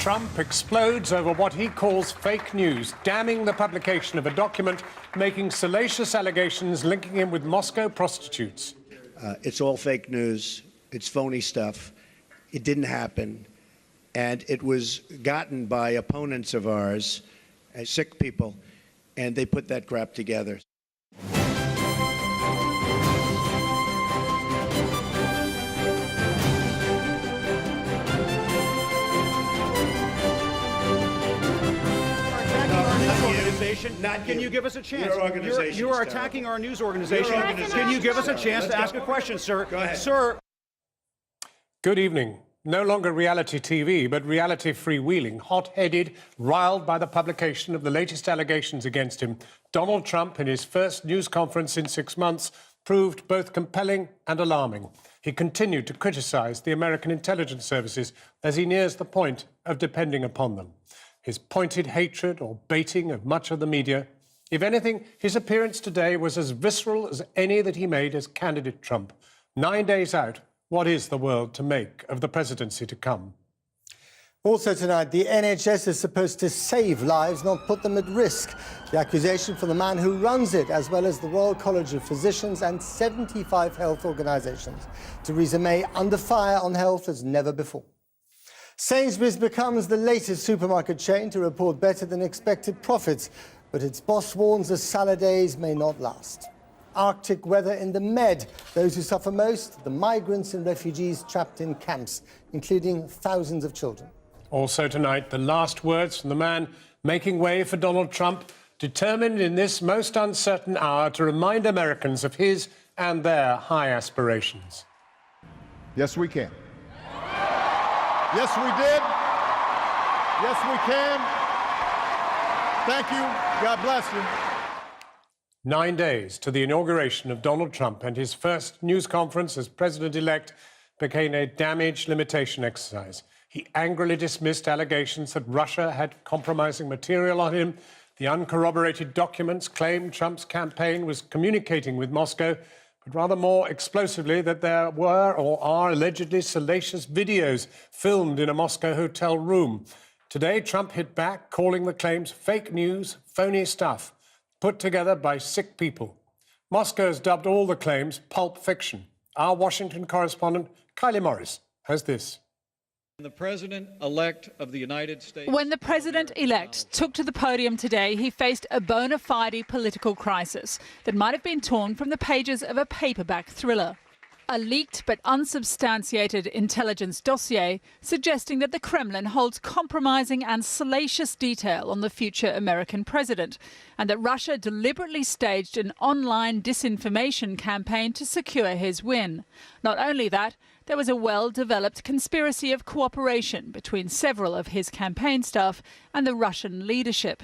Trump explodes over what he calls fake news, damning the publication of a document making salacious allegations linking him with Moscow prostitutes. It's all fake news. It's phony stuff. It didn't happen. And it was gotten by opponents of ours, sick people, and they put that crap together. Can you give us a chance? Your organization. You are attacking our news organization. Can you give us a chance to ask a question, sir? Go ahead. Sir. Good evening. No longer reality TV, but reality freewheeling, hot-headed, riled by the publication of the latest allegations against him. Donald Trump, in his first news conference in 6 months, proved both compelling and alarming. He continued to criticize the American intelligence services as he nears the point of depending upon them. His pointed hatred or baiting of much of the media. If anything, his appearance today was as visceral as any that he made as candidate Trump. 9 days out, what is the world to make of the presidency to come? Also tonight, the NHS is supposed to save lives, not put them at risk. The accusation for the man who runs it, as well as the Royal College of Physicians and 75 health organisations. Theresa May under fire on health as never before. Sainsbury's becomes the latest supermarket chain to report better than expected profits, but its boss warns the salad days may not last. Arctic weather in the Med. Those who suffer most, the migrants and refugees trapped in camps, including thousands of children. Also tonight, the last words from the man making way for Donald Trump, determined in this most uncertain hour to remind Americans of his and their high aspirations. Yes, we can. Yes, we did. Yes, we can. Thank you. God bless you. 9 days to the inauguration of Donald Trump, and his first news conference as president-elect became a damage limitation exercise. He angrily dismissed allegations that Russia had compromising material on him. The uncorroborated documents claimed Trump's campaign was communicating with Moscow, but rather more explosively that there were or are allegedly salacious videos filmed in a Moscow hotel room. Today, Trump hit back, calling the claims fake news, phony stuff, put together by sick people. Moscow has dubbed all the claims pulp fiction. Our Washington correspondent, Kylie Morris, has this. The President-elect of the United States... When the President-elect took to the podium today, he faced a bona fide political crisis that might have been torn from the pages of a paperback thriller. A leaked but unsubstantiated intelligence dossier suggesting that the Kremlin holds compromising and salacious detail on the future American president, and that Russia deliberately staged an online disinformation campaign to secure his win. Not only that, there was a well-developed conspiracy of cooperation between several of his campaign staff and the Russian leadership.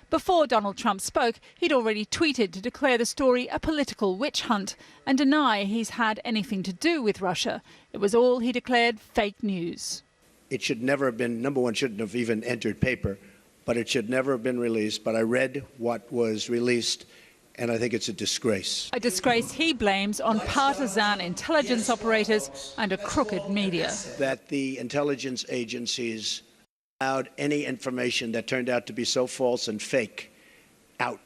Before Donald Trump spoke, he'd already tweeted to declare the story a political witch hunt and deny he's had anything to do with Russia. It was all, he declared, fake news. It should never have been, number one, shouldn't have even entered paper, but it should never have been released. But I read what was released, and I think it's a disgrace. A disgrace he blames on partisan intelligence operators and a crooked media. That the intelligence agencies allowed any information that turned out to be so false and fake out.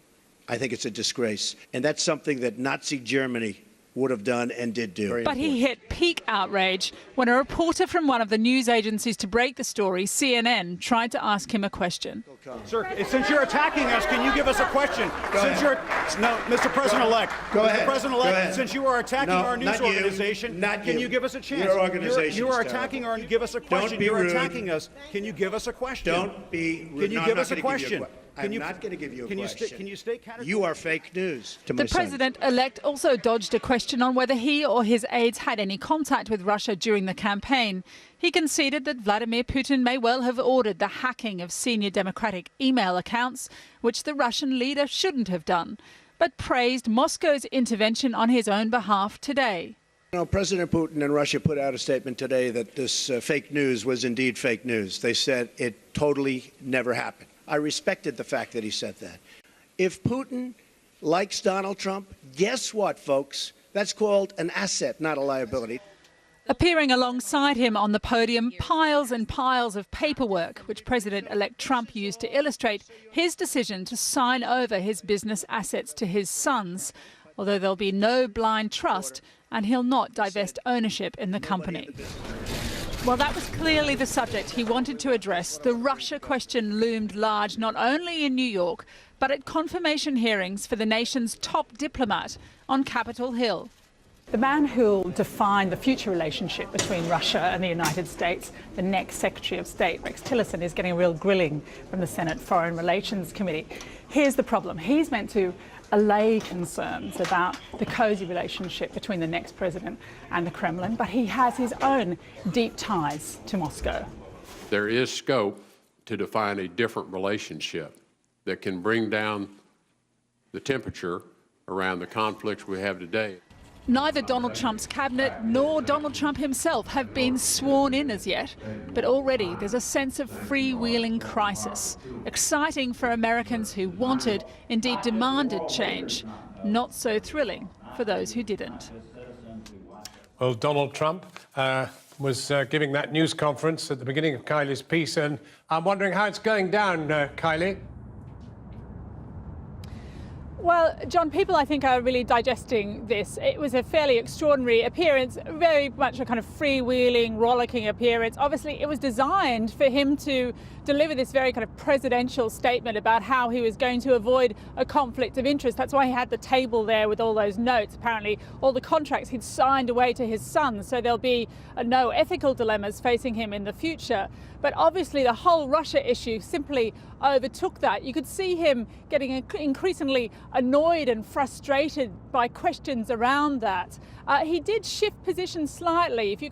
I think it's a disgrace. And that's something that Nazi Germany would have done and did do. But he hit peak outrage when a reporter from one of the news agencies to break the story, CNN, tried to ask him a question. Sir, since you're attacking us, can you give us a question? Mr. President-elect. Go ahead. Mr. President-elect, since you are attacking our news organization, can you give us a chance? Your organization. You are attacking our. Give us a question. Don't be rude. You're attacking us. Can you give us a question? Don't be rude. Can you give us a question? I'm not going to give you a question. Can you stay categorical? You are fake news to my The president-elect also dodged a question on whether he or his aides had any contact with Russia during the campaign. He conceded that Vladimir Putin may well have ordered the hacking of senior Democratic email accounts, which the Russian leader shouldn't have done, but praised Moscow's intervention on his own behalf today. You know, President Putin and Russia put out a statement today that this fake news was indeed fake news. They said it totally never happened. I respected the fact that he said that. If Putin likes Donald Trump, guess what, folks? That's called an asset, not a liability. Appearing alongside him on the podium, piles and piles of paperwork, which President-elect Trump used to illustrate his decision to sign over his business assets to his sons, although there'll be no blind trust and he'll not divest ownership in the company. Well, that was clearly the subject he wanted to address. The Russia question loomed large not only in New York, but at confirmation hearings for the nation's top diplomat on Capitol Hill. The man who'll define the future relationship between Russia and the United States, the next Secretary of State, Rex Tillerson, is getting a real grilling from the Senate Foreign Relations Committee. Here's the problem. He's meant to allay concerns about the cosy relationship between the next president and the Kremlin, but he has his own deep ties to Moscow. There is scope to define a different relationship that can bring down the temperature around the conflicts we have today. Neither Donald Trump's cabinet nor Donald Trump himself have been sworn in as yet, but already there's a sense of freewheeling crisis. Exciting for Americans who wanted, indeed demanded change. Not so thrilling for those who didn't. Well, Donald Trump was giving that news conference at the beginning of Kylie's piece, and I'm wondering how it's going down, Kylie. Well, John, people I think are really digesting this. It was a fairly extraordinary appearance, very much a kind of freewheeling, rollicking appearance. Obviously, it was designed for him to deliver this very kind of presidential statement about how he was going to avoid a conflict of interest. That's why he had the table there with all those notes. Apparently, all the contracts he'd signed away to his sons, so there'll be no ethical dilemmas facing him in the future. But obviously, the whole Russia issue simply overtook that. You could see him getting increasingly annoyed and frustrated by questions around that. He did shift positions slightly. If you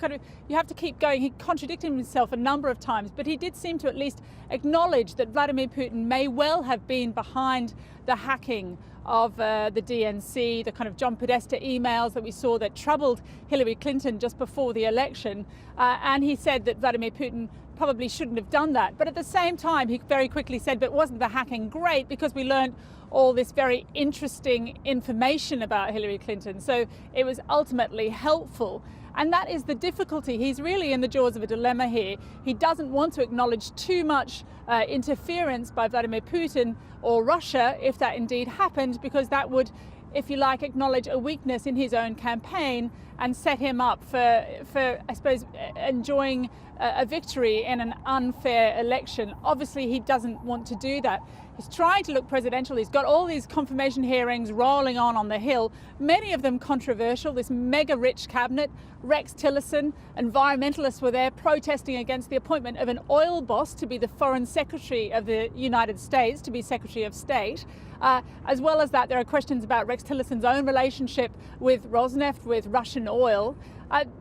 have to keep going. He contradicted himself a number of times, but he did seem to at least acknowledge that Vladimir Putin may well have been behind the hacking of the DNC, the kind of John Podesta emails that we saw that troubled Hillary Clinton just before the election. And he said that Vladimir Putin probably shouldn't have done that. But at the same time, he very quickly said, but wasn't the hacking great because we learned all this very interesting information about Hillary Clinton? So it was ultimately helpful. And that is the difficulty. He's really in the jaws of a dilemma here. He doesn't want to acknowledge too much interference by Vladimir Putin or Russia, if that indeed happened, because that would, if you like, acknowledge a weakness in his own campaign and set him up for I suppose, enjoying a victory in an unfair election. Obviously, he doesn't want to do that. He's trying to look presidential. He's got all these confirmation hearings rolling on the Hill, many of them controversial. This mega-rich cabinet, Rex Tillerson, environmentalists were there protesting against the appointment of an oil boss to be the Foreign Secretary of the United States, to be Secretary of State. As well as that, there are questions about Rex Tillerson's own relationship with Rosneft, with Russian oil.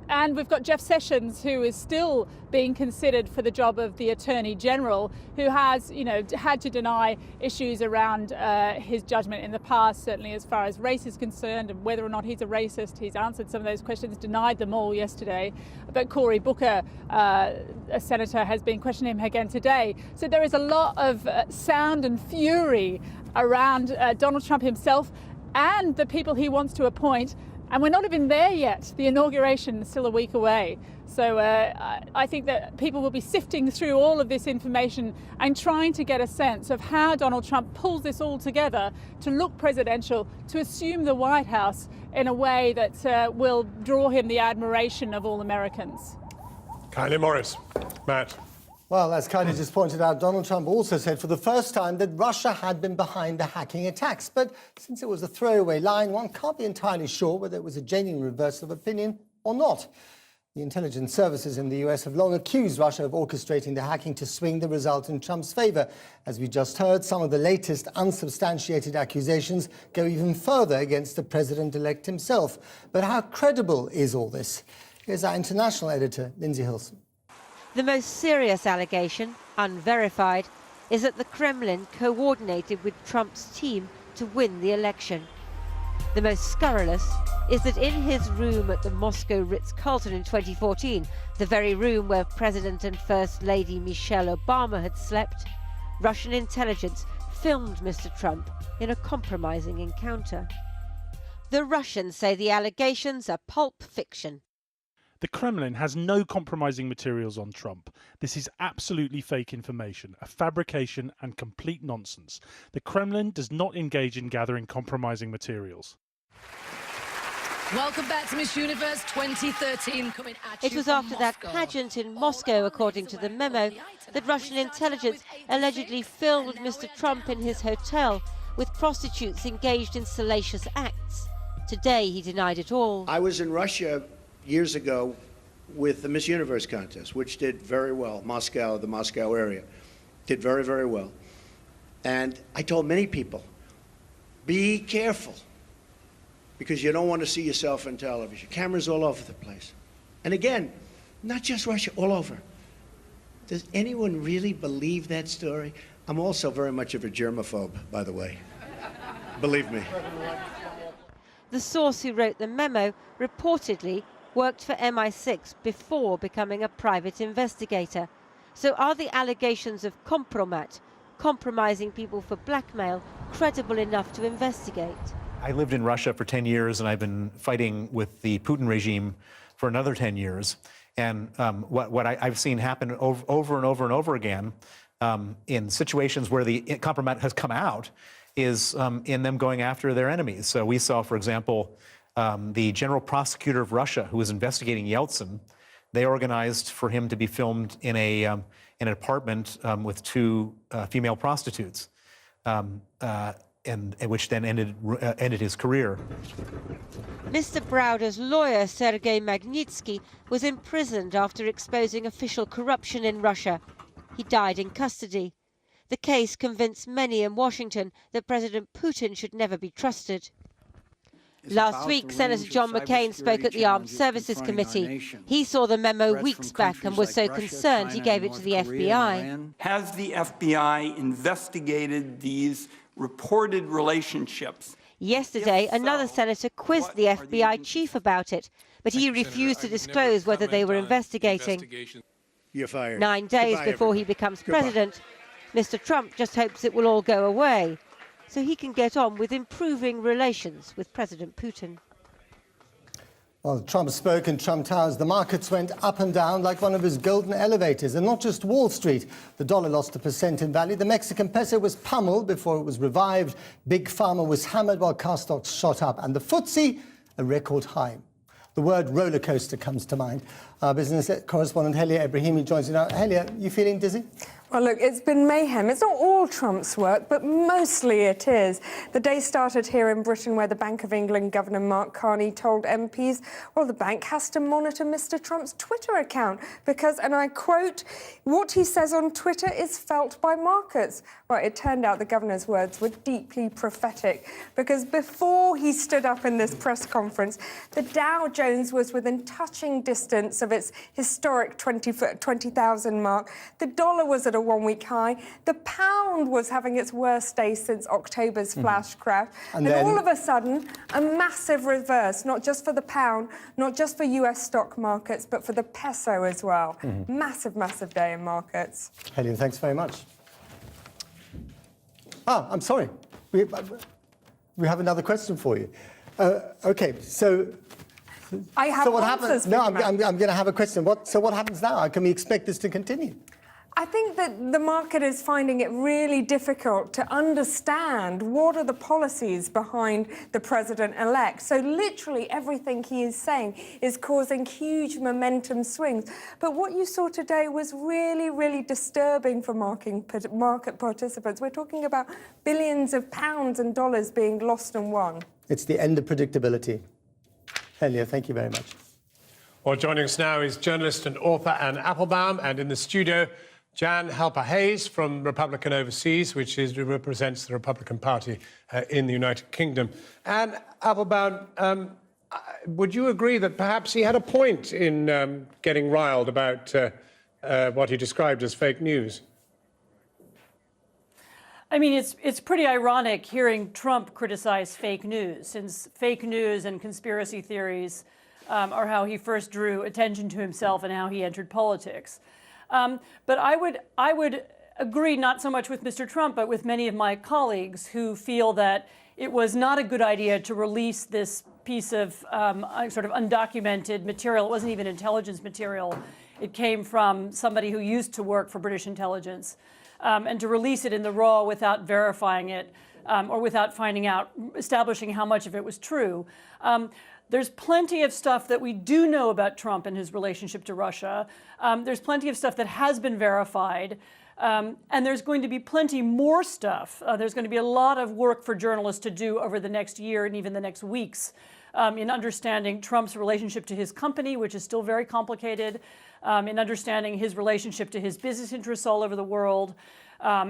And we've got Jeff Sessions, who is still being considered for the job of the Attorney General, who has, had to deny issues around his judgment in the past, certainly as far as race is concerned and whether or not he's a racist. He's answered some of those questions, denied them all yesterday. But Cory Booker, a senator, has been questioning him again today. So there is a lot of sound and fury around Donald Trump himself and the people he wants to appoint. And we're not even there yet. The inauguration is still a week away. So I think that people will be sifting through all of this information and trying to get a sense of how Donald Trump pulls this all together to look presidential, to assume the White House in a way that will draw him the admiration of all Americans. Kylie Morris. Matt. Well, as Kylie just pointed out, Donald Trump also said for the first time that Russia had been behind the hacking attacks. But since it was a throwaway line, one can't be entirely sure whether it was a genuine reversal of opinion or not. The intelligence services in the US have long accused Russia of orchestrating the hacking to swing the result in Trump's favor. As we just heard, some of the latest unsubstantiated accusations go even further against the president-elect himself. But how credible is all this? Here's our international editor, Lindsay Hilson. The most serious allegation, unverified, is that the Kremlin coordinated with Trump's team to win the election. The most scurrilous is that in his room at the Moscow Ritz-Carlton in 2014, the very room where President and First Lady Michelle Obama had slept, Russian intelligence filmed Mr. Trump in a compromising encounter. The Russians say the allegations are pulp fiction. The Kremlin has no compromising materials on Trump. This is absolutely fake information, a fabrication and complete nonsense. The Kremlin does not engage in gathering compromising materials. Welcome back to Miss Universe 2013. Coming at you It was after from that Moscow. pageant in Moscow, according to the memo, that Russian intelligence allegedly filmed Mr. Trump in his hotel with prostitutes engaged in salacious acts. Today, he denied it all. I was in Russia years ago with the Miss Universe contest, which did very well. Moscow, the Moscow area, did very, very well. And I told many people, be careful, because you don't want to see yourself on television. Cameras all over the place. And again, not just Russia, all over. Does anyone really believe that story? I'm also very much of a germaphobe, by the way. Believe me. The source who wrote the memo reportedly worked for MI6 before becoming a private investigator. So are the allegations of compromat, compromising people for blackmail, credible enough to investigate? I lived in Russia for 10 years, and I've been fighting with the Putin regime for another 10 years. And what I've seen happen over and over and over again in situations where the compromat has come out is in them going after their enemies. So we saw, for example, the general prosecutor of Russia, who was investigating Yeltsin, they organized for him to be filmed in an apartment with two female prostitutes. And which then ended his career. Mr. Browder's lawyer, Sergei Magnitsky, was imprisoned after exposing official corruption in Russia. He died in custody. The case convinced many in Washington that President Putin should never be trusted. Last week, Senator John McCain spoke at the Armed Services Committee. He saw the memo weeks back and was so concerned he gave it to the FBI. Has the FBI investigated these reported relationships? Yesterday, another senator quizzed the FBI chief about it, but he refused to disclose whether they were investigating. You're fired. 9 days before he becomes president, Mr. Trump just hopes it will all go away, so he can get on with improving relations with President Putin. Well, Trump spoke in Trump Towers. The markets went up and down like one of his golden elevators. And not just Wall Street. The dollar lost 1% in value. The Mexican peso was pummeled before it was revived. Big Pharma was hammered while car stocks shot up. And the FTSE, a record high. The word roller coaster comes to mind. Our business correspondent Helia Ebrahimi joins you now. Helia, you feeling dizzy? Well, look, it's been mayhem. It's not all Trump's work, but mostly it is. The day started here in Britain, where the Bank of England Governor Mark Carney told MPs, well, the bank has to monitor Mr. Trump's Twitter account because, and I quote, what he says on Twitter is felt by markets. Well, it turned out the governor's words were deeply prophetic because before he stood up in this press conference, the Dow Jones was within touching distance of its historic 20,000 mark. The dollar was at a one-week high. The pound was having its worst day since October's flash crash. And then all of a sudden, a massive reverse, not just for the pound, not just for US stock markets, but for the peso as well. Massive, massive day in markets. Helia, thanks very much. I'm sorry. We have another question for you. OK, so... I have what answers. Happens? No, I'm going to have a question. So what happens now? Can we expect this to continue? I think that the market is finding it really difficult to understand what are the policies behind the president-elect. So literally everything he is saying is causing huge momentum swings. But what you saw today was really, really disturbing for market participants. We're talking about billions of pounds and dollars being lost and won. It's the end of predictability. Helia, thank you very much. Well, joining us now is journalist and author Anne Applebaum, and in the studio, Jan Halper-Hayes from Republican Overseas, which represents the Republican Party in the United Kingdom. Anne Applebaum, would you agree that perhaps he had a point in getting riled about what he described as fake news? I mean, it's pretty ironic hearing Trump criticize fake news, since fake news and conspiracy theories are how he first drew attention to himself and how he entered politics. But I would agree not so much with Mr. Trump, but with many of my colleagues who feel that it was not a good idea to release this piece of sort of undocumented material. It wasn't even intelligence material. It came from somebody who used to work for British intelligence. And to release it in the raw without verifying it or without finding out, establishing how much of it was true. There's plenty of stuff that we do know about Trump and his relationship to Russia. There's plenty of stuff that has been verified. And there's going to be plenty more stuff. There's going to be a lot of work for journalists to do over the next year and even the next weeks in understanding Trump's relationship to his company, which is still very complicated, in understanding his relationship to his business interests all over the world,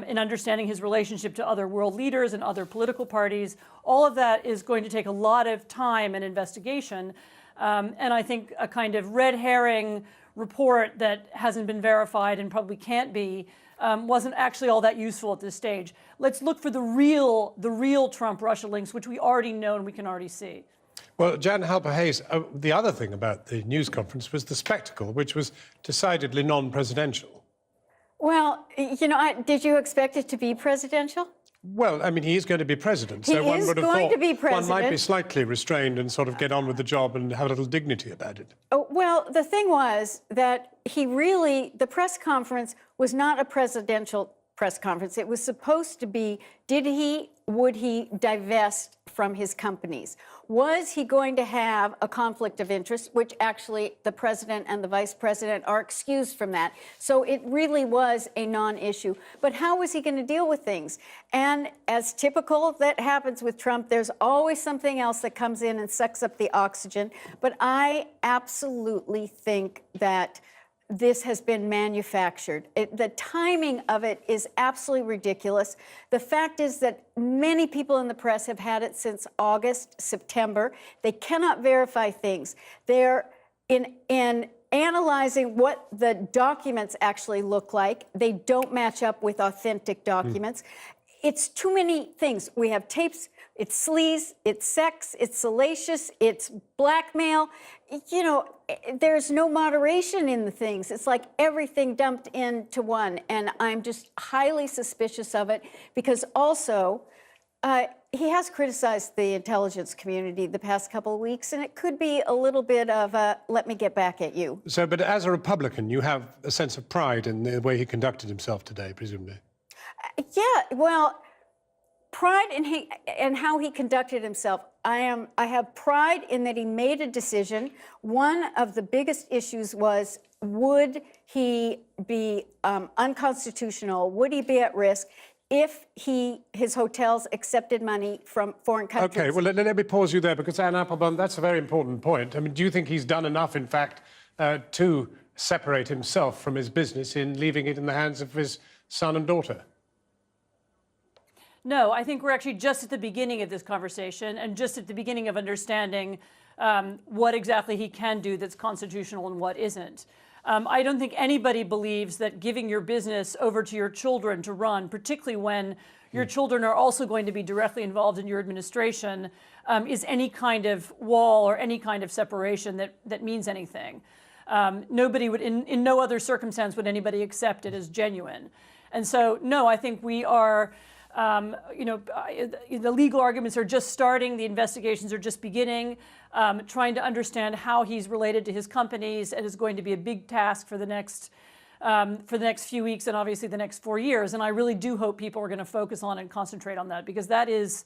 in understanding his relationship to other world leaders and other political parties. All of that is going to take a lot of time and investigation. And I think a kind of red herring report that hasn't been verified and probably can't be wasn't actually all that useful at this stage. Let's look for the real Trump-Russia links, which we already know and we can already see. Well, Jan Halper-Hayes, the other thing about the news conference was the spectacle, which was decidedly non-presidential. Well, you know, did you expect it to be presidential? Well, I mean, he is going to be president, He so one is would have going thought to be one might be president. slightly restrained and sort of get on with the job and have a little dignity about it. Oh, well, the thing was that the press conference was not a presidential press conference. It was supposed to be, would he divest from his companies? Was he going to have a conflict of interest, which actually the president and the vice president are excused from that. So it really was a non-issue. But how was he going to deal with things? And as typical that happens with Trump, there's always something else that comes in and sucks up the oxygen. But I absolutely think that this has been manufactured. The timing of it is absolutely ridiculous. The fact is that many people in the press have had it since August, September. They cannot verify things. They're in analyzing what the documents actually look like. They don't match up with authentic documents. It's too many things. We have tapes. It's sleaze, it's sex, it's salacious, it's blackmail. You know, there's no moderation in the things. It's like everything dumped into one. And I'm just highly suspicious of it because also he has criticized the intelligence community the past couple of weeks, and it could be a little bit of a, let me get back at you. So, but as a Republican, you have a sense of pride in the way he conducted himself today, presumably. Yeah, well, pride in how he conducted himself. I have pride in that he made a decision. One of the biggest issues was, would he be unconstitutional? Would he be at risk if his hotels accepted money from foreign countries? Okay, well, let me pause you there, because Anne Applebaum, that's a very important point. I mean, do you think he's done enough, in fact, to separate himself from his business in leaving it in the hands of his son and daughter? No, I think we're actually just at the beginning of this conversation and just at the beginning of understanding what exactly he can do that's constitutional and what isn't. I don't think anybody believes that giving your business over to your children to run, particularly when your children are also going to be directly involved in your administration, is any kind of wall or any kind of separation that means anything. Nobody would, in no other circumstance would anybody accept it as genuine. And so, no, I think we are... the legal arguments are just starting. The investigations are just beginning. Trying to understand how he's related to his companies and is going to be a big task for the next few weeks and obviously the next 4 years. And I really do hope people are going to focus on and concentrate on that, because that is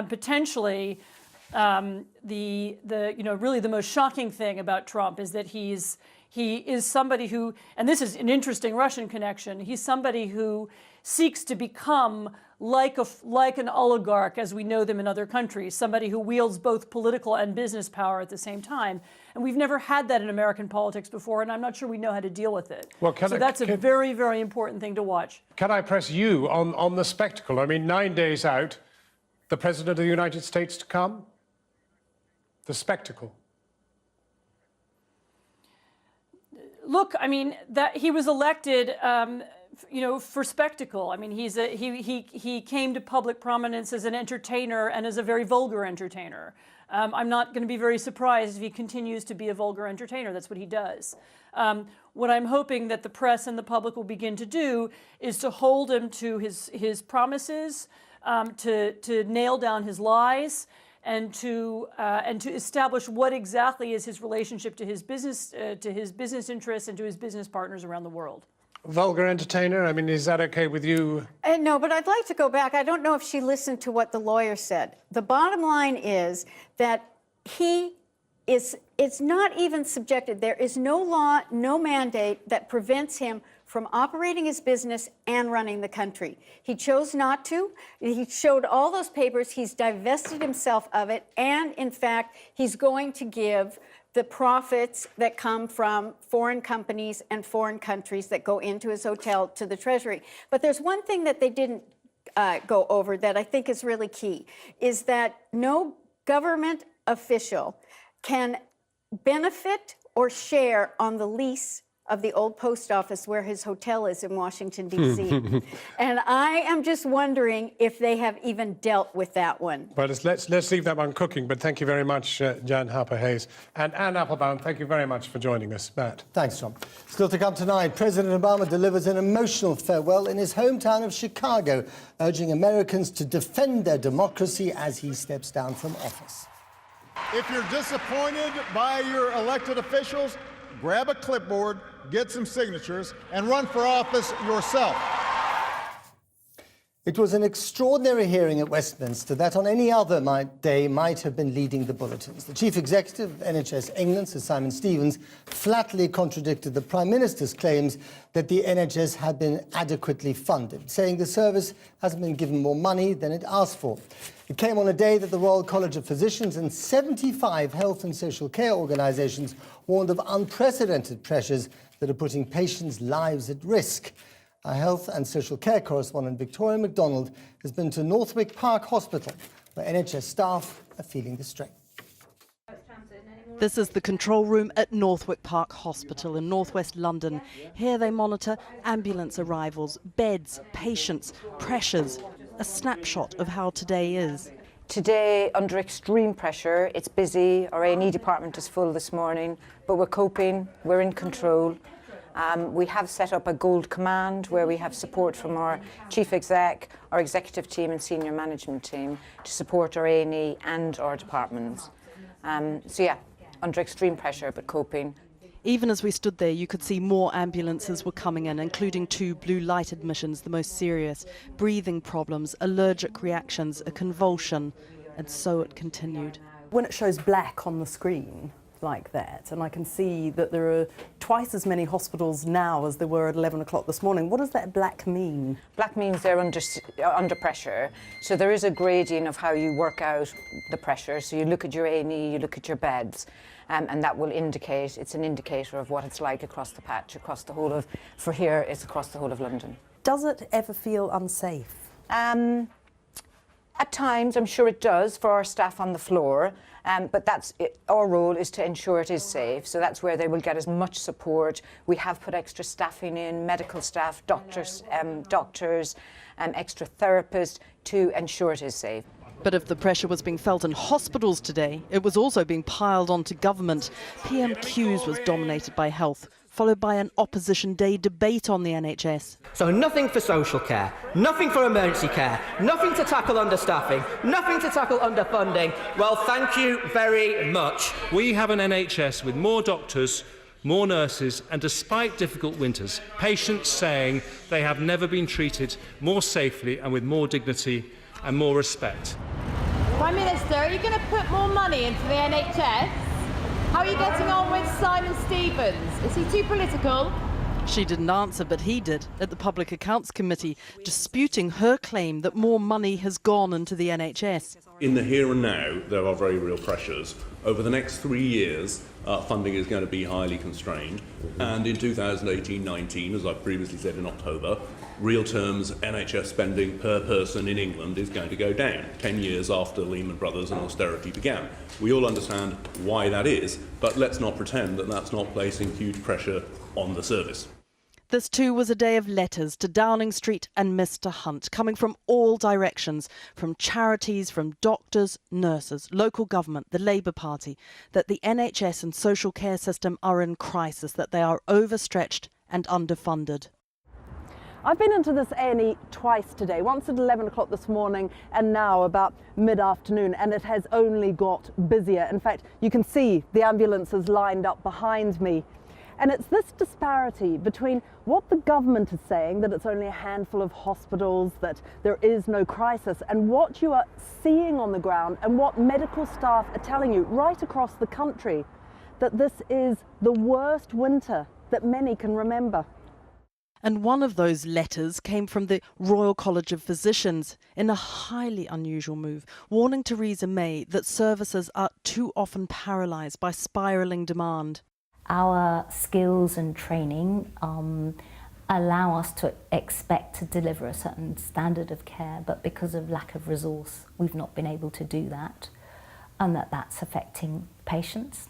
potentially really the most shocking thing about Trump is that he is somebody who, and this is an interesting Russian connection, he's somebody who seeks to become like an oligarch as we know them in other countries, somebody who wields both political and business power at the same time. And we've never had that in American politics before, and I'm not sure we know how to deal with it. Well, so that's a very, very important thing to watch. Can I press you on the spectacle? I mean, 9 days out, the President of the United States to come? The spectacle. Look, I mean, that he was elected, for spectacle. I mean, he came to public prominence as an entertainer and as a very vulgar entertainer. I'm not going to be very surprised if he continues to be a vulgar entertainer. That's what he does. What I'm hoping that the press and the public will begin to do is to hold him to his promises, to nail down his lies and to establish what exactly is his relationship to his business interests and to his business partners around the world. Vulgar entertainer? I mean, is that okay with you? No, but I'd like to go back. I don't know if she listened to what the lawyer said. The bottom line is that it's not even subjected. There is no law, no mandate that prevents him from operating his business and running the country. He chose not to. He showed all those papers. He's divested himself of it. And in fact, he's going to give the profits that come from foreign companies and foreign countries that go into his hotel to the Treasury. But there's one thing that they didn't go over that I think is really key, is that no government official can benefit or share on the lease of the old post office where his hotel is in Washington, D.C. And I am just wondering if they have even dealt with that one. Well, let's leave that one cooking, but thank you very much, Jan Harper-Hayes. And Anne Applebaum, thank you very much for joining us. Matt. Thanks, John. Still to come tonight, President Obama delivers an emotional farewell in his hometown of Chicago, urging Americans to defend their democracy as he steps down from office. If you're disappointed by your elected officials, grab a clipboard, get some signatures, and run for office yourself. It was an extraordinary hearing at Westminster that on any other day might have been leading the bulletins. The Chief Executive of NHS England, Sir Simon Stevens, flatly contradicted the Prime Minister's claims that the NHS had been adequately funded, saying the service hasn't been given more money than it asked for. It came on a day that the Royal College of Physicians and 75 health and social care organisations warned of unprecedented pressures that are putting patients' lives at risk. Our health and social care correspondent Victoria MacDonald has been to Northwick Park Hospital, where NHS staff are feeling the strain. This is the control room at Northwick Park Hospital in northwest London. Here they monitor ambulance arrivals, beds, patients, pressures. A snapshot of how today is. Today, under extreme pressure, it's busy. Our A&E department is full this morning, but we're coping, we're in control. We have set up a gold command where we have support from our chief exec, our executive team and senior management team to support our A&E and our departments. So yeah, under extreme pressure, but coping. Even as we stood there, you could see more ambulances were coming in, including 2 blue light admissions, the most serious, breathing problems, allergic reactions, a convulsion, and so it continued. When it shows black on the screen like that, and I can see that there are twice as many hospitals now as there were at 11 o'clock this morning, what does that black mean? Black means they're under pressure. So there is a gradient of how you work out the pressure. So you look at your A&E, you look at your beds, and that will indicate, it's an indicator of what it's like across the patch, across the whole of, for here, it's across the whole of London. Does it ever feel unsafe? At times, I'm sure it does for our staff on the floor, but that's it. Our role is to ensure it is safe, so that's where they will get as much support. We have put extra staffing in, medical staff, doctors, extra therapists to ensure it is safe. But if the pressure was being felt in hospitals today, it was also being piled onto government. PMQs was dominated by health, followed by an opposition day debate on the NHS. So nothing for social care, nothing for emergency care, nothing to tackle understaffing, nothing to tackle underfunding. Well, thank you very much. We have an NHS with more doctors, more nurses, and despite difficult winters, patients saying they have never been treated more safely and with more dignity and more respect. Prime Minister, are you going to put more money into the NHS? How are you getting on with Simon Stevens? Is he too political? She didn't answer, but he did at the Public Accounts Committee, disputing her claim that more money has gone into the NHS. In the here and now, there are very real pressures. Over the next 3 years, funding is going to be highly constrained. And in 2018-19, as I previously said in October, real terms NHS spending per person in England is going to go down 10 years after Lehman Brothers and austerity began. We all understand why that is, but let's not pretend that that's not placing huge pressure on the service. This too was a day of letters to Downing Street and Mr Hunt, coming from all directions, from charities, from doctors, nurses, local government, the Labour Party, that the NHS and social care system are in crisis, that they are overstretched and underfunded. I've been into this A&E twice today, once at 11 o'clock this morning and now about mid-afternoon, and it has only got busier. In fact, you can see the ambulances lined up behind me. And it's this disparity between what the government is saying, that it's only a handful of hospitals, that there is no crisis, and what you are seeing on the ground and what medical staff are telling you right across the country, that this is the worst winter that many can remember. And one of those letters came from the Royal College of Physicians in a highly unusual move, warning Theresa May that services are too often paralysed by spiralling demand. Our skills and training allow us to expect to deliver a certain standard of care, but because of lack of resource, we've not been able to do that, and that's affecting patients.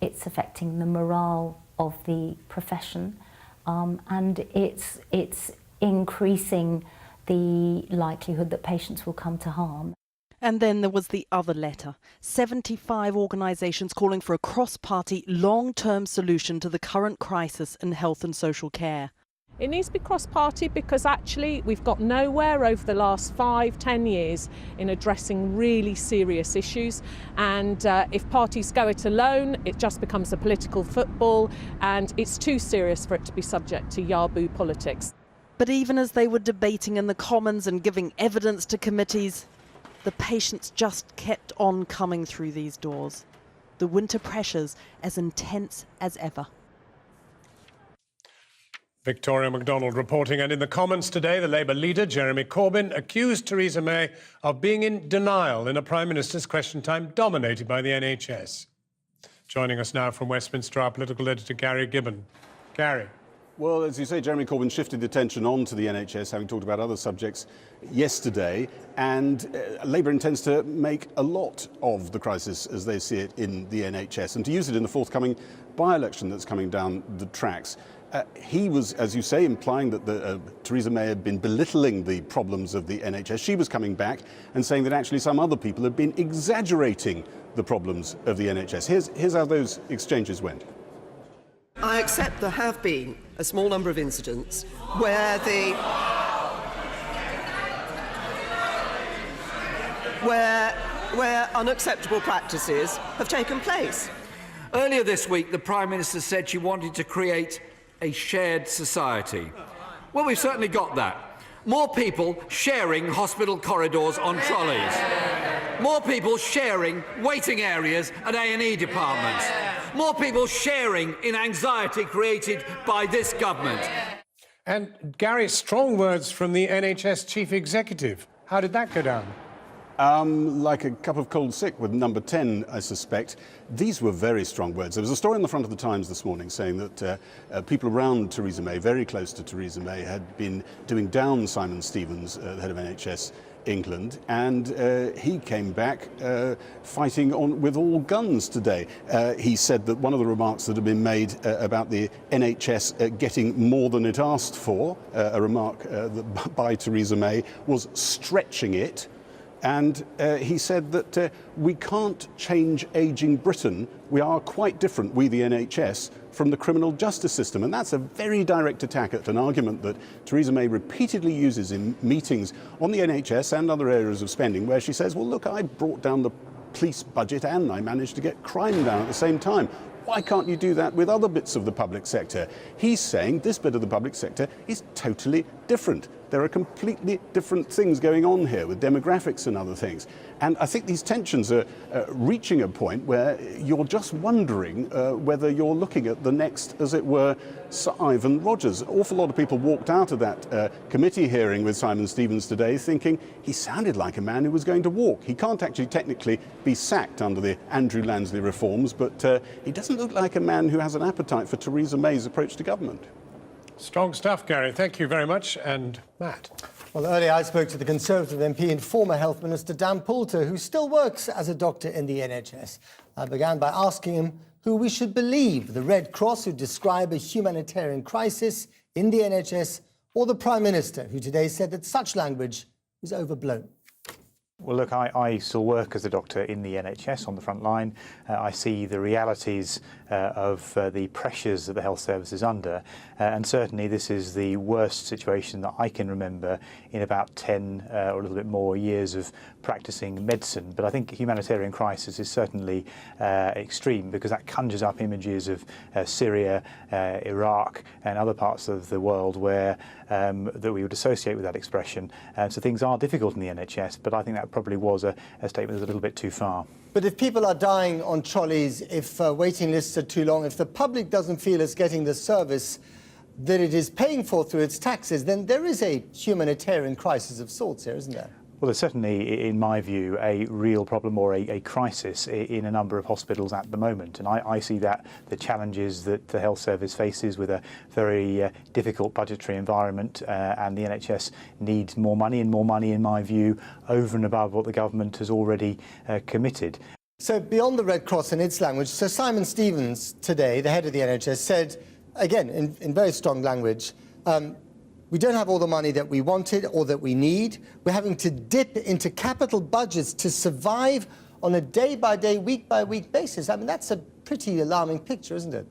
It's affecting the morale of the profession. And it's increasing the likelihood that patients will come to harm. And then there was the other letter, 75 organisations calling for a cross-party, long-term solution to the current crisis in health and social care. It needs to be cross-party because actually we've got nowhere over the last 5-10 years in addressing really serious issues, and if parties go it alone it just becomes a political football and it's too serious for it to be subject to yaboo politics. But even as they were debating in the Commons and giving evidence to committees, the patients just kept on coming through these doors. The winter pressures as intense as ever. Victoria MacDonald reporting. And in the Commons today, the Labour leader, Jeremy Corbyn, accused Theresa May of being in denial in a Prime Minister's Question Time dominated by the NHS. Joining us now from Westminster, our political editor, Gary Gibbon. Gary. Well, as you say, Jeremy Corbyn shifted the attention on to the NHS, having talked about other subjects yesterday, and Labour intends to make a lot of the crisis as they see it in the NHS and to use it in the forthcoming by-election that's coming down the tracks. He was, as you say, implying that Theresa May had been belittling the problems of the NHS. She was coming back and saying that actually some other people had been exaggerating the problems of the NHS. Here's how those exchanges went. I accept there have been a small number of incidents where where unacceptable practices have taken place. Earlier this week, the Prime Minister said she wanted to create a shared society. Well, we've certainly got that. More people sharing hospital corridors on trolleys. More people sharing waiting areas at A&E departments. More people sharing in anxiety created by this government. And Gary, strong words from the NHS chief executive. How did that go down? Like a cup of cold sick with number 10, I suspect. These were very strong words. There was a story on the front of the Times this morning saying that people around Theresa May, very close to Theresa May, had been doing down Simon Stevens, the head of NHS England, and he came back fighting on with all guns today. He said that one of the remarks that had been made about the NHS getting more than it asked for, a remark by Theresa May, was stretching it. And he said that we can't change ageing Britain. We are quite different, we the NHS, from the criminal justice system. And that's a very direct attack at an argument that Theresa May repeatedly uses in meetings on the NHS and other areas of spending, where she says, well, look, I brought down the police budget and I managed to get crime down at the same time. Why can't you do that with other bits of the public sector? He's saying this bit of the public sector is totally different. There are completely different things going on here with demographics and other things. And I think these tensions are reaching a point where you're just wondering whether you're looking at the next, as it were, Sir Ivan Rogers. An awful lot of people walked out of that committee hearing with Simon Stevens today thinking he sounded like a man who was going to walk. He can't actually technically be sacked under the Andrew Lansley reforms, but he doesn't look like a man who has an appetite for Theresa May's approach to government. Strong stuff, Gary. Thank you very much. And Matt. Well, earlier I spoke to the Conservative MP and former Health Minister Dan Poulter, who still works as a doctor in the NHS. I began by asking him who we should believe, the Red Cross, who describe a humanitarian crisis in the NHS, or the Prime Minister, who today said that such language is overblown. Well, look, I still work as a doctor in the NHS on the front line. I see the realities of the pressures that the health service is under, and certainly this is the worst situation that I can remember in about 10 or a little bit more years of practicing medicine. But I think humanitarian crisis is certainly extreme, because that conjures up images of Syria, Iraq and other parts of the world where that we would associate with that expression. So things are difficult in the NHS, but I think that probably was a statement that was a little bit too far. But if people are dying on trolleys, if waiting lists are too long, if the public doesn't feel it's getting the service that it is paying for through its taxes, then there is a humanitarian crisis of sorts here, isn't there? Well, there's certainly, in my view, a real problem or a crisis in a number of hospitals at the moment. And I see that the challenges that the health service faces with a very difficult budgetary environment, and the NHS needs more money, and more money, in my view, over and above what the government has already committed. So beyond the Red Cross and its language, Sir Simon Stevens today, the head of the NHS, said, again, in very strong language, we don't have all the money that we wanted or that we need. We're having to dip into capital budgets to survive on a day-by-day, week-by-week basis. I mean, that's a pretty alarming picture, isn't it?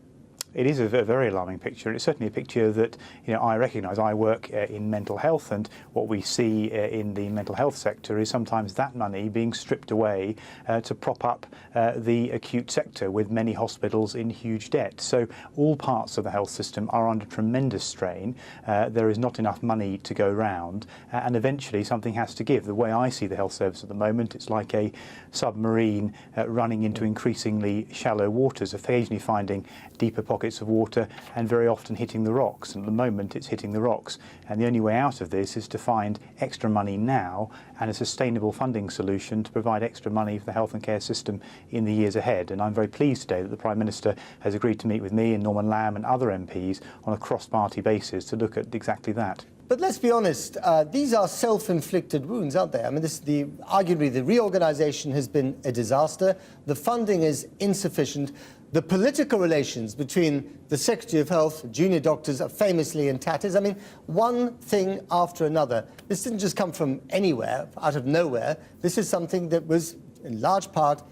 It is a very alarming picture. It's certainly a picture that I recognise. I work in mental health, and what we see in the mental health sector is sometimes that money being stripped away to prop up the acute sector, with many hospitals in huge debt. So all parts of the health system are under tremendous strain. There is not enough money to go round, and eventually something has to give. The way I see the health service at the moment, it's like a submarine running into increasingly shallow waters, occasionally finding deeper pockets of water and very often hitting the rocks. And at the moment it's hitting the rocks, and the only way out of this is to find extra money now and a sustainable funding solution to provide extra money for the health and care system in the years ahead. And I'm very pleased today that the Prime Minister has agreed to meet with me and Norman Lamb and other MPs on a cross-party basis to look at exactly that. But let's be honest, these are self-inflicted wounds, aren't they? I mean, arguably the reorganisation has been a disaster. The funding is insufficient. The political relations between the Secretary of Health, junior doctors, are famously in tatters. I mean, one thing after another. This didn't just come from anywhere, out of nowhere. This is something that was, in large part,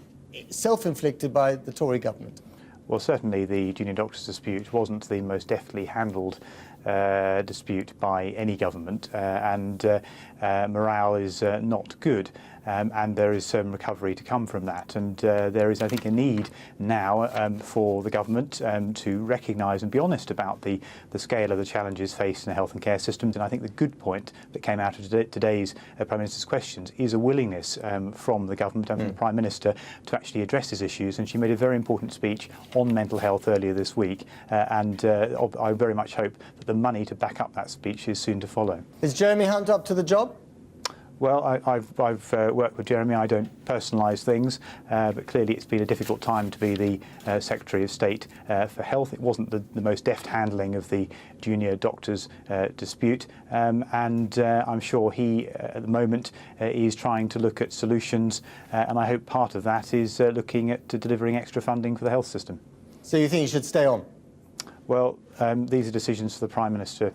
self-inflicted by the Tory government. Well, certainly the junior doctors dispute wasn't the most deftly handled dispute by any government, and morale is not good. And there is some recovery to come from that. And there is, I think, a need now for the government to recognise and be honest about the scale of the challenges faced in the health and care systems. And I think the good point that came out of today's Prime Minister's questions is a willingness from the government and from the Prime Minister to actually address these issues. And she made a very important speech on mental health earlier this week. And I very much hope that the money to back up that speech is soon to follow. Is Jeremy Hunt up to the job? Well, I've worked with Jeremy. I don't personalise things, but clearly it's been a difficult time to be the Secretary of State for Health. It wasn't the most deft handling of the junior doctors dispute, and I'm sure he, at the moment, is trying to look at solutions, and I hope part of that is looking at delivering extra funding for the health system. So you think he should stay on? Well, these are decisions for the Prime Minister.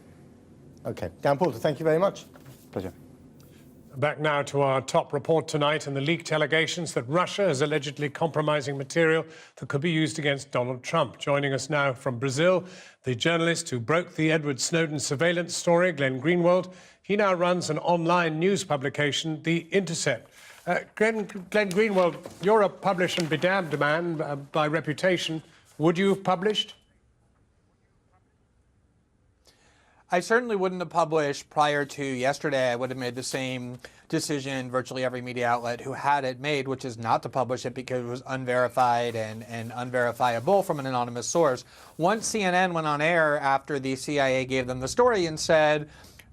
OK. Dan Poulter, thank you very much. Pleasure. Back now to our top report tonight and the leaked allegations that Russia is allegedly compromising material that could be used against Donald Trump. Joining us now from Brazil, the journalist who broke the Edward Snowden surveillance story, Glenn Greenwald. He now runs an online news publication, The Intercept. Glenn Greenwald, you're a publish and be damned man by reputation. Would you have published? I certainly wouldn't have published prior to yesterday. I would have made the same decision virtually every media outlet who had it made, which is not to publish it because it was unverified and unverifiable from an anonymous source. Once CNN went on air after the CIA gave them the story and said,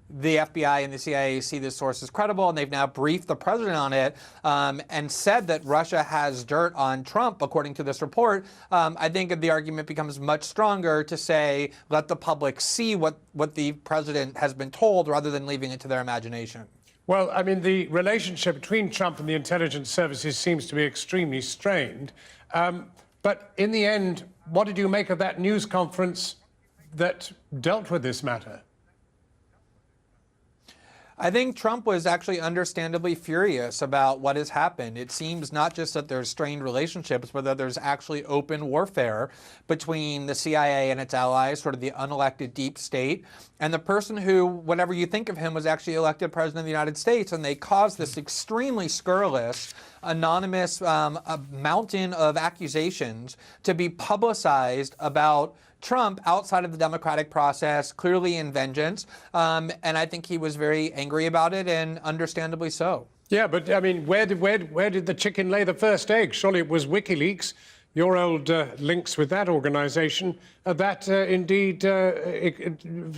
the FBI and the CIA see this source as credible, and they've now briefed the president on it and said that Russia has dirt on Trump, according to this report. I think the argument becomes much stronger to say, let the public see what the president has been told rather than leaving it to their imagination. Well, I mean, the relationship between Trump and the intelligence services seems to be extremely strained. But in the end, what did you make of that news conference that dealt with this matter? I think Trump was actually understandably furious about what has happened. It seems not just that there's strained relationships, but that there's actually open warfare between the CIA and its allies, sort of the unelected deep state, and the person who, whatever you think of him, was actually elected president of the United States. And they caused this extremely scurrilous, anonymous mountain of accusations to be publicized about Trump outside of the democratic process, clearly in vengeance. And I think he was very angry about it, and understandably so. Yeah, but I mean, where did the chicken lay the first egg? Surely it was WikiLeaks, your old links with that organization, that indeed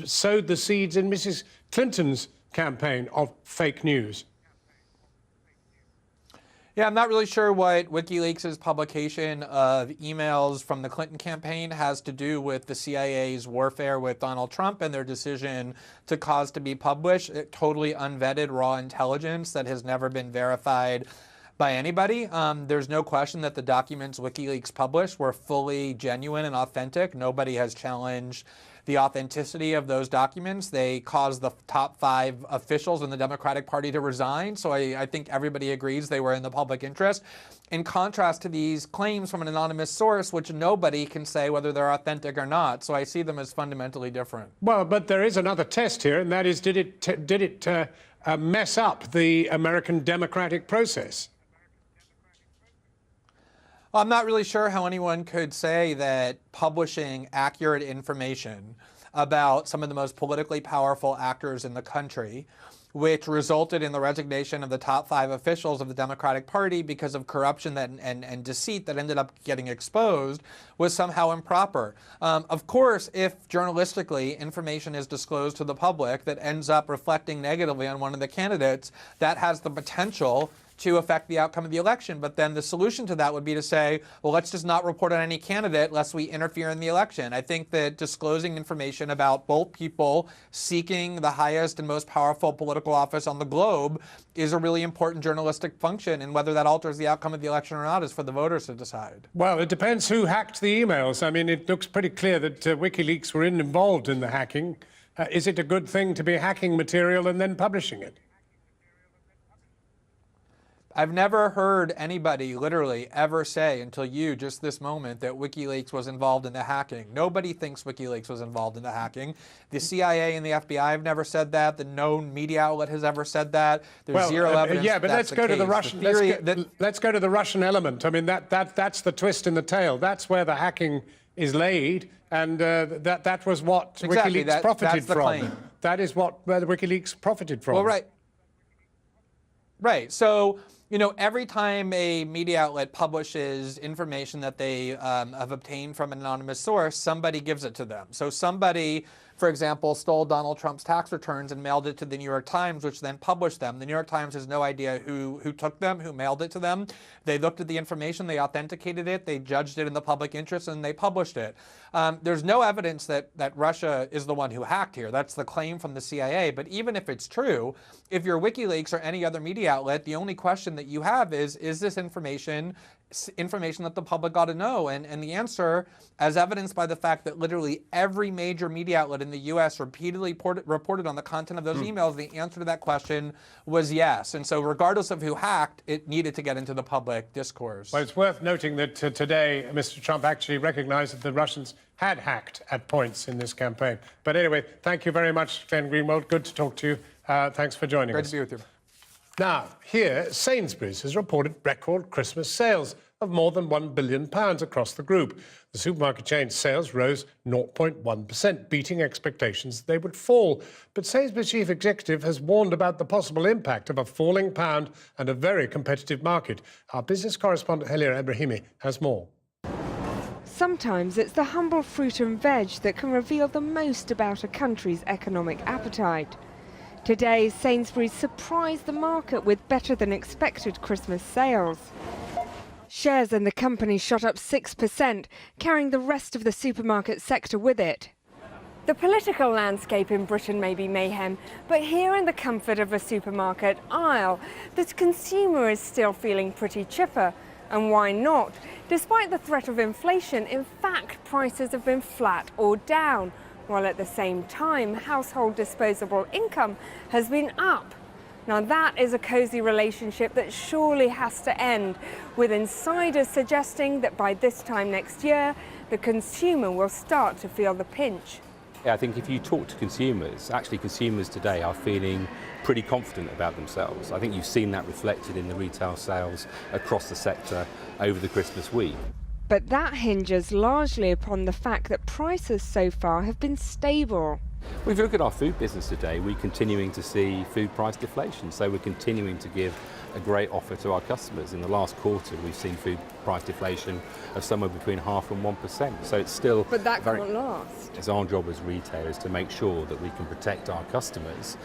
sowed the seeds in Mrs. Clinton's campaign of fake news. Yeah, I'm not really sure what WikiLeaks' publication of emails from the Clinton campaign has to do with the CIA's warfare with Donald Trump and their decision to cause to be published. Totally unvetted raw intelligence that has never been verified by anybody. There's no question that the documents WikiLeaks published were fully genuine and authentic. Nobody has challenged the authenticity of those documents. They caused the top 5 officials in the Democratic Party to resign. So I think everybody agrees they were in the public interest. In contrast to these claims from an anonymous source, which nobody can say whether they're authentic or not. So I see them as fundamentally different. Well, but there is another test here, and that is, did it mess up the American democratic process? I'm not really sure how anyone could say that publishing accurate information about some of the most politically powerful actors in the country, which resulted in the resignation of the top 5 officials of the Democratic Party because of corruption and deceit that ended up getting exposed, was somehow improper. Of course, if journalistically information is disclosed to the public that ends up reflecting negatively on one of the candidates, that has the potential to affect the outcome of the election. But then the solution to that would be to say, well, let's just not report on any candidate lest we interfere in the election. I think that disclosing information about both people seeking the highest and most powerful political office on the globe is a really important journalistic function, and whether that alters the outcome of the election or not is for the voters to decide. Well, it depends who hacked the emails. I mean, it looks pretty clear that WikiLeaks were involved in the hacking. Is it a good thing to be hacking material and then publishing it? I've never heard anybody literally ever say until you just this moment that WikiLeaks was involved in the hacking. Nobody thinks WikiLeaks was involved in the hacking. The CIA and the FBI have never said that. The known media outlet has ever said that. There's zero evidence. Yeah, but let's go to the Russian. Let's go to the Russian element. I mean, that's the twist in the tail. That's where the hacking is laid, and that was what exactly, WikiLeaks profited from. Claim. That is where WikiLeaks profited from. Well, right. So, you know, every time a media outlet publishes information that they have obtained from an anonymous source, somebody gives it to them. So somebody, for example, stole Donald Trump's tax returns and mailed it to the New York Times, which then published them. The New York Times has no idea who took them, who mailed it to them. They looked at the information, they authenticated it, they judged it in the public interest, and they published it. There's no evidence that Russia is the one who hacked here. That's the claim from the CIA. But even if it's true, if you're WikiLeaks or any other media outlet, the only question that you have is this information that the public ought to know? And the answer, as evidenced by the fact that literally every major media outlet in the U.S. repeatedly reported on the content of those emails, the answer to that question was yes. And so regardless of who hacked, it needed to get into the public discourse. Well, it's worth noting that today Mr. Trump actually recognized that the Russians had hacked at points in this campaign. But anyway, thank you very much, Glenn Greenwald. Good to talk to you. Thanks for joining us. Great to be with you. Now, here, Sainsbury's has reported record Christmas sales of more than £1 billion across the group. The supermarket chain's sales rose 0.1%, beating expectations that they would fall. But Sainsbury's chief executive has warned about the possible impact of a falling pound and a very competitive market. Our business correspondent Helia Ebrahimi has more. Sometimes it's the humble fruit and veg that can reveal the most about a country's economic appetite. Today, Sainsbury's surprised the market with better than expected Christmas sales. Shares in the company shot up 6%, carrying the rest of the supermarket sector with it. The political landscape in Britain may be mayhem, but here in the comfort of a supermarket aisle, the consumer is still feeling pretty chipper. And why not? Despite the threat of inflation, in fact, prices have been flat or down. while at the same time household disposable income has been up. Now that is a cosy relationship that surely has to end, with insiders suggesting that by this time next year, the consumer will start to feel the pinch. I think if you talk to consumers, actually consumers today are feeling pretty confident about themselves. I think you've seen that reflected in the retail sales across the sector over the Christmas week. But that hinges largely upon the fact that prices so far have been stable. Well, if you look at our food business today, we're continuing to see food price deflation. So we're continuing to give a great offer to our customers. In the last quarter, we've seen food price deflation of somewhere between 0.5% and 1%. So it's still... But that can't last. It's our job as retailers to make sure that we can protect our customers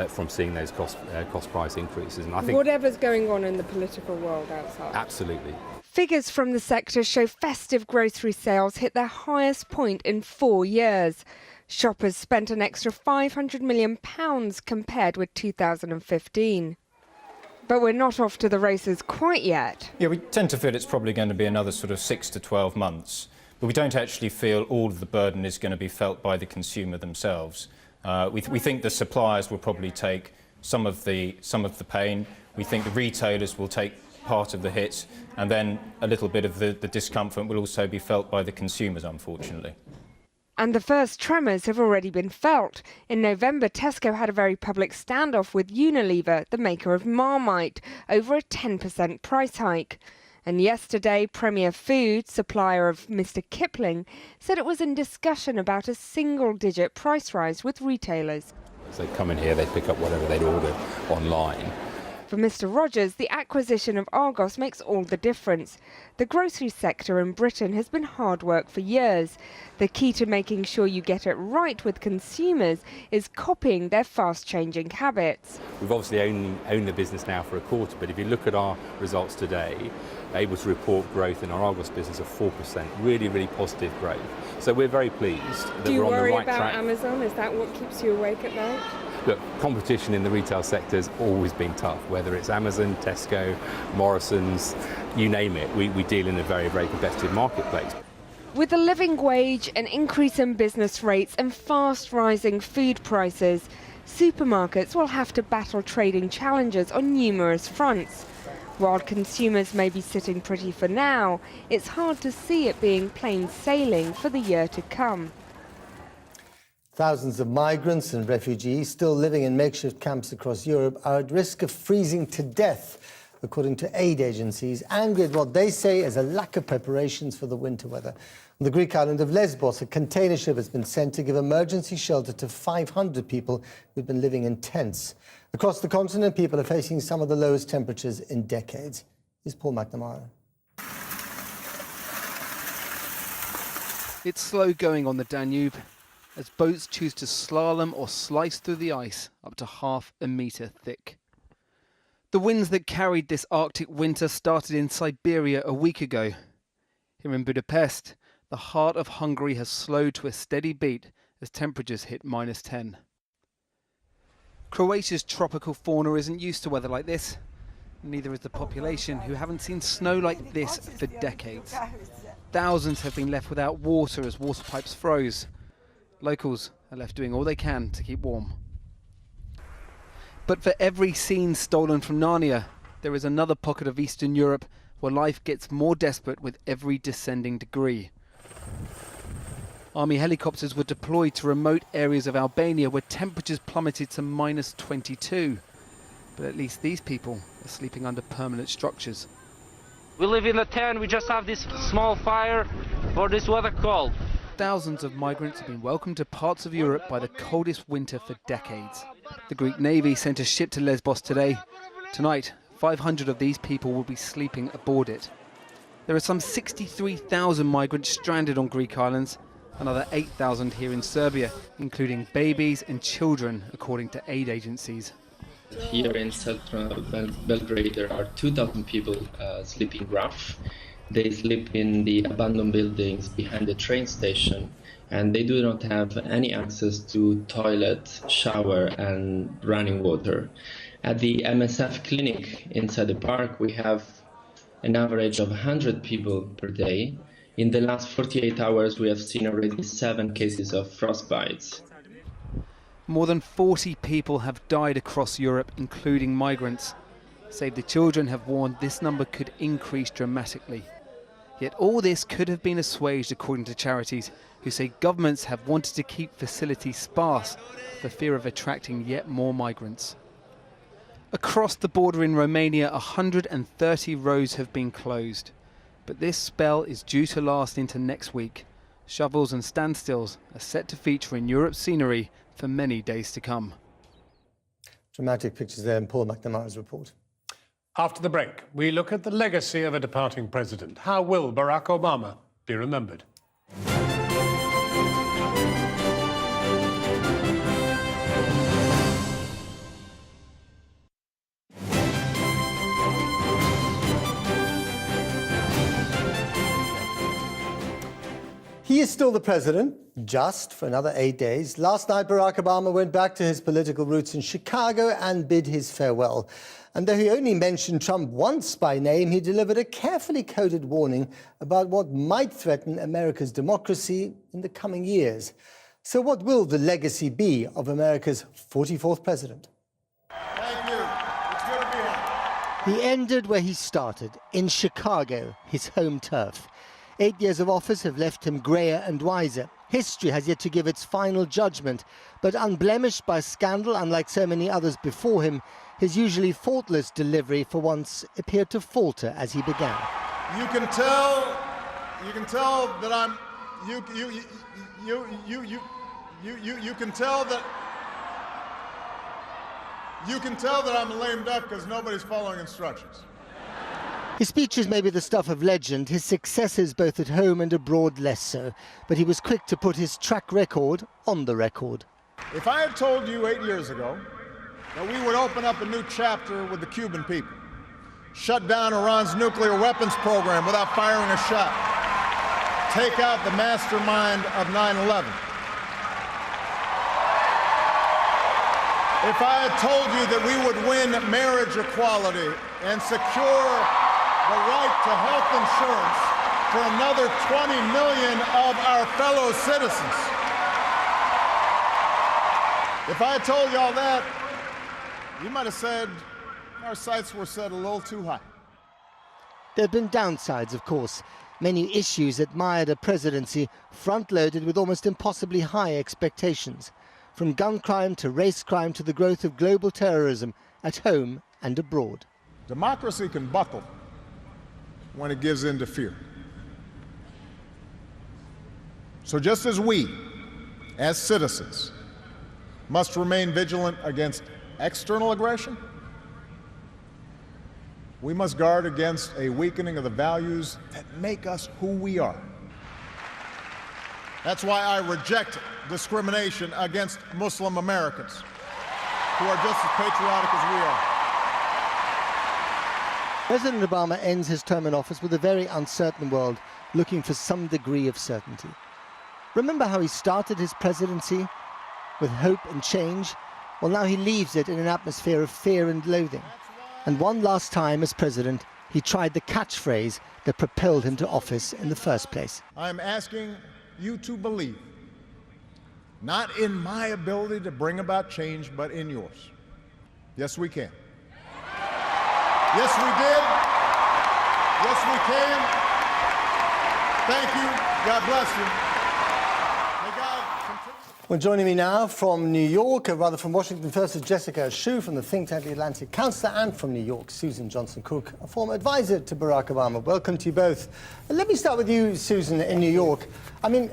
from seeing those cost price increases. And I think whatever's going on in the political world outside. Absolutely. Figures from the sector show festive grocery sales hit their highest point in 4 years. Shoppers spent an extra £500 million compared with 2015. But we're not off to the races quite yet. Yeah, we tend to feel it's probably going to be another sort of 6 to 12 months. But we don't actually feel all of the burden is going to be felt by the consumer themselves. We think the suppliers will probably take some of the pain. We think the retailers will take part of the hit, and then a little bit of the discomfort will also be felt by the consumers, unfortunately. And the first tremors have already been felt. In November, Tesco had a very public standoff with Unilever, the maker of Marmite, over a 10% price hike. And yesterday, Premier Foods, supplier of Mr. Kipling, said it was in discussion about a single-digit price rise with retailers. So they'd come in here, they'd pick up whatever they'd ordered online. For Mr. Rogers, the acquisition of Argos makes all the difference. The grocery sector in Britain has been hard work for years. The key to making sure you get it right with consumers is copying their fast-changing habits. We've obviously only owned the business now for a quarter, but if you look at our results today, able to report growth in our Argos business of 4%, really, really positive growth. So we're very pleased that we're on the right track. Do you worry about Amazon? Is that what keeps you awake at night? Look, competition in the retail sector has always been tough, whether it's Amazon, Tesco, Morrison's, you name it. We deal in a very, very competitive marketplace. With the living wage, an increase in business rates and fast rising food prices, supermarkets will have to battle trading challenges on numerous fronts. While consumers may be sitting pretty for now, it's hard to see it being plain sailing for the year to come. Thousands of migrants and refugees still living in makeshift camps across Europe are at risk of freezing to death, according to aid agencies, angry at what they say is a lack of preparations for the winter weather. On the Greek island of Lesbos, a container ship has been sent to give emergency shelter to 500 people who've been living in tents. Across the continent, people are facing some of the lowest temperatures in decades. Here's Paul McNamara. It's slow going on the Danube as boats choose to slalom or slice through the ice up to half a metre thick. The winds that carried this Arctic winter started in Siberia a week ago. Here in Budapest, the heart of Hungary has slowed to a steady beat as temperatures hit -10. Croatia's tropical fauna isn't used to weather like this. Neither is the population, who haven't seen snow like this for decades. Thousands have been left without water as water pipes froze. Locals are left doing all they can to keep warm. But for every scene stolen from Narnia, there is another pocket of Eastern Europe where life gets more desperate with every descending degree. Army helicopters were deployed to remote areas of Albania where temperatures plummeted to -22. But at least these people are sleeping under permanent structures. We live in a tent, we just have this small fire for this weather cold. Thousands of migrants have been welcomed to parts of Europe by the coldest winter for decades. The Greek Navy sent a ship to Lesbos today. Tonight, 500 of these people will be sleeping aboard it. There are some 63,000 migrants stranded on Greek islands, another 8,000 here in Serbia, including babies and children, according to aid agencies. Here in central Belgrade, there are 2,000 people sleeping rough. They sleep in the abandoned buildings behind the train station, and they do not have any access to toilet, shower, and running water. At the MSF clinic inside the park, we have an average of 100 people per day, In the last 48 hours, we have seen already 7 cases of frostbites. More than 40 people have died across Europe, including migrants. Save the Children have warned this number could increase dramatically. Yet all this could have been assuaged, according to charities, who say governments have wanted to keep facilities sparse for fear of attracting yet more migrants. Across the border in Romania, 130 roads have been closed. But this spell is due to last into next week. Shovels and standstills are set to feature in Europe's scenery for many days to come. Dramatic pictures there in Paul McNamara's report. After the break, we look at the legacy of a departing president. How will Barack Obama be remembered? He is still the president, just for another 8 days. Last night, Barack Obama went back to his political roots in Chicago and bid his farewell. And though he only mentioned Trump once by name, he delivered a carefully coded warning about what might threaten America's democracy in the coming years. So what will the legacy be of America's 44th president? Thank you. It's good to be here. He ended where he started, in Chicago, his home turf. 8 years of office have left him greyer and wiser. History has yet to give its final judgment, but unblemished by scandal, unlike so many others before him, his usually faultless delivery for once appeared to falter as he began. You can tell that I'm, you can tell that I'm a lame duck because nobody's following instructions. His speeches may be the stuff of legend, his successes both at home and abroad less so, but he was quick to put his track record on the record. If I had told you 8 years ago that we would open up a new chapter with the Cuban people, shut down Iran's nuclear weapons program without firing a shot, take out the mastermind of 9/11, if I had told you that we would win marriage equality and secure the right to health insurance for another 20 million of our fellow citizens, if I had told you all that, you might have said our sights were set a little too high. There have been downsides, of course. Many issues admired a presidency front-loaded with almost impossibly high expectations, from gun crime to race crime to the growth of global terrorism at home and abroad. Democracy can buckle when it gives in to fear. So just as we, as citizens, must remain vigilant against external aggression, we must guard against a weakening of the values that make us who we are. That's why I reject discrimination against Muslim Americans, who are just as patriotic as we are. President Obama ends his term in office with a very uncertain world, looking for some degree of certainty. Remember how he started his presidency? With hope and change? Well, now he leaves it in an atmosphere of fear and loathing. And one last time as president, he tried the catchphrase that propelled him to office in the first place. I'm asking you to believe, not in my ability to bring about change, but in yours. Yes, we can. Yes, we did. Yes, we can. Thank you. God bless you. May God continue. Well, joining me now from New York, or rather from Washington first, is Jessica Shu from the think tank The Atlantic Council, and from New York, Susan Johnson-Cook, a former advisor to Barack Obama. Welcome to you both. Let me start with you, Susan, in New York. I mean,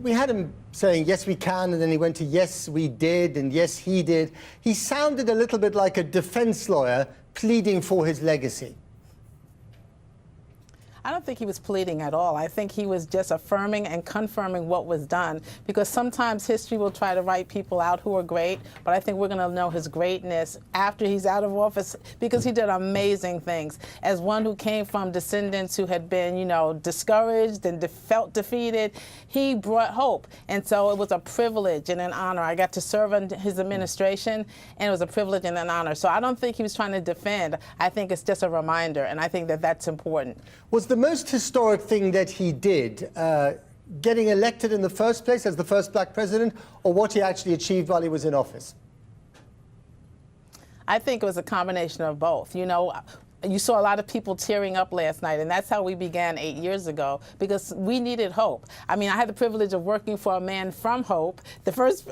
we had him saying, yes, we can, and then he went to, yes, we did, and yes, he did. He sounded a little bit like a defense lawyer pleading for his legacy. I don't think he was pleading at all. I think he was just affirming and confirming what was done, because sometimes history will try to write people out who are great, but I think we're going to know his greatness after he's out of office, because he did amazing things. As one who came from descendants who had been, discouraged and felt defeated, he brought hope. And so it was a privilege and an honor. I got to serve in his administration, and it was a privilege and an honor. So I don't think he was trying to defend. I think it's just a reminder, and I think that that's important. Was the the most historic thing that he did, getting elected in the first place as the first black president, or what he actually achieved while he was in office? I think it was a combination of both. You know, you saw a lot of people tearing up last night, and that's how we began 8 years ago, because we needed hope. I mean, I had the privilege of working for a man from hope, the first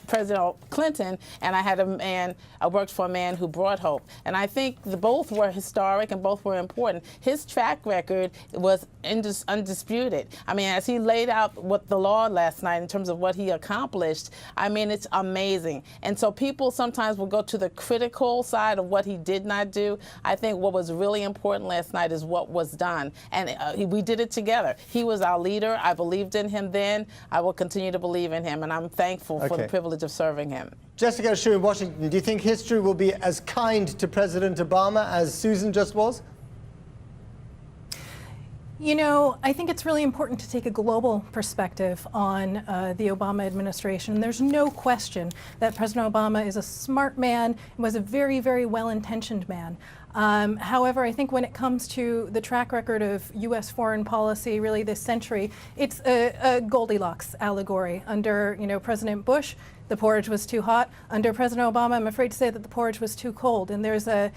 President Clinton, and I worked for a man who brought hope. And I think both were historic and both were important. His track record was undisputed. I mean, as he laid out what the law last night in terms of what he accomplished, I mean, it's amazing. And so people sometimes will go to the critical side of what he did not do. I think what was really important last night is what was done. And we did it together. He was our leader. I believed in him then. I will continue to believe in him. And I'm thankful for the privilege of serving him. Jessica Shu in Washington, do you think history will be as kind to President Obama as Susan just was? You know, I think it's really important to take a global perspective on the Obama administration. There's no question that President Obama is a smart man and was a very, very well-intentioned man. However, I think when it comes to the track record of U.S. foreign policy, really this century, it's a Goldilocks allegory. Under, President Bush, the porridge was too hot. Under President Obama, I'm afraid to say that the porridge was too cold. And there's a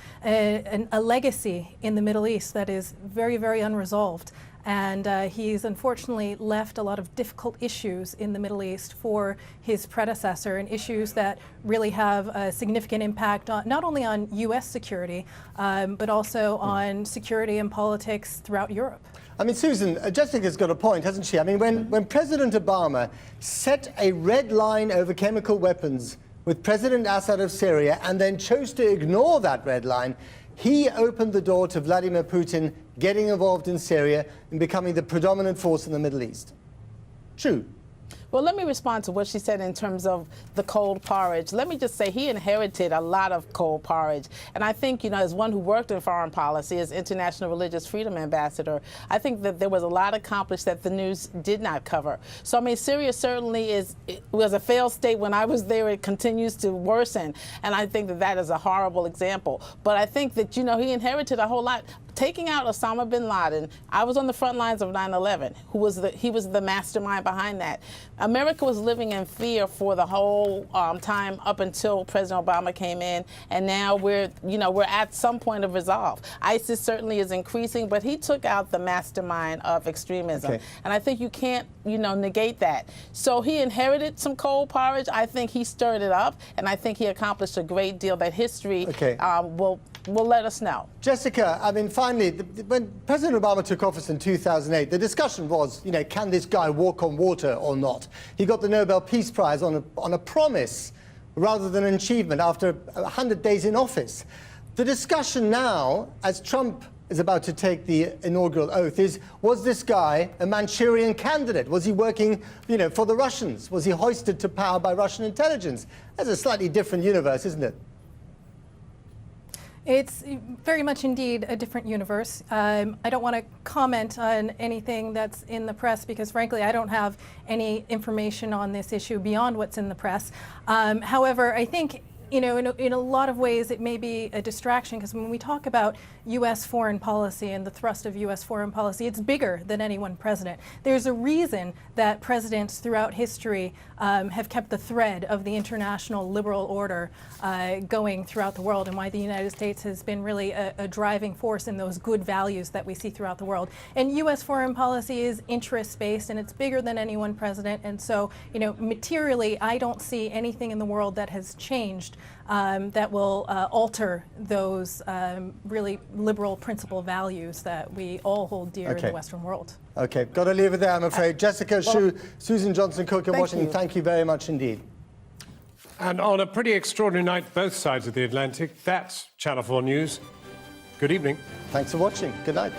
legacy in the Middle East that is very, very unresolved. And he's unfortunately left a lot of difficult issues in the Middle East for his predecessor, and issues that really have a significant impact on, not only on U.S. security, but also on security and politics throughout Europe. I mean, Susan, Jessica's got a point, hasn't she? I mean, when President Obama set a red line over chemical weapons with President Assad of Syria and then chose to ignore that red line, he opened the door to Vladimir Putin getting involved in Syria and becoming the predominant force in the Middle East. True. Well, let me respond to what she said in terms of the cold porridge. Let me just say he inherited a lot of cold porridge. And I think, as one who worked in foreign policy, as International Religious Freedom Ambassador, I think that there was a lot accomplished that the news did not cover. So, I mean, Syria certainly was a failed state when I was there. It continues to worsen. And I think that that is a horrible example. But I think that, he inherited a whole lot. Taking out Osama bin Laden, I was on the front lines of 9/11. He was the mastermind behind that. America was living in fear for the whole time up until President Obama came in, and now we're at some point of resolve. ISIS certainly is increasing, but he took out the mastermind of extremism, and I think you can't negate that. So he inherited some cold porridge. I think he stirred it up, and I think he accomplished a great deal that history will let us know. Jessica, I mean, finally, when President Obama took office in 2008, the discussion was, can this guy walk on water or not? He got the Nobel Peace Prize on a promise rather than an achievement after 100 days in office. The discussion now, as Trump is about to take the inaugural oath, was this guy a Manchurian candidate? Was he working, for the Russians? Was he hoisted to power by Russian intelligence? That's a slightly different universe, isn't it? It's very much indeed a different universe. I don't want to comment on anything that's in the press because, frankly, I don't have any information on this issue beyond what's in the press. However, I think in a lot of ways it may be a distraction, because when we talk about U.S. foreign policy and the thrust of U.S. foreign policy, it's bigger than any one president. There's a reason that presidents throughout history have kept the thread of the international liberal order going throughout the world, and why the United States has been really a driving force in those good values that we see throughout the world. And U.S. foreign policy is interest-based, and it's bigger than any one president. And so, materially, I don't see anything in the world that has changed that will alter those really liberal principle values that we all hold dear in the Western world. Okay, got to leave it there, I'm afraid. Jessica Shu, Susan Johnson-Cook in Washington, thank you very much indeed. And on a pretty extraordinary night, both sides of the Atlantic, that's Channel 4 News. Good evening. Thanks for watching. Good night.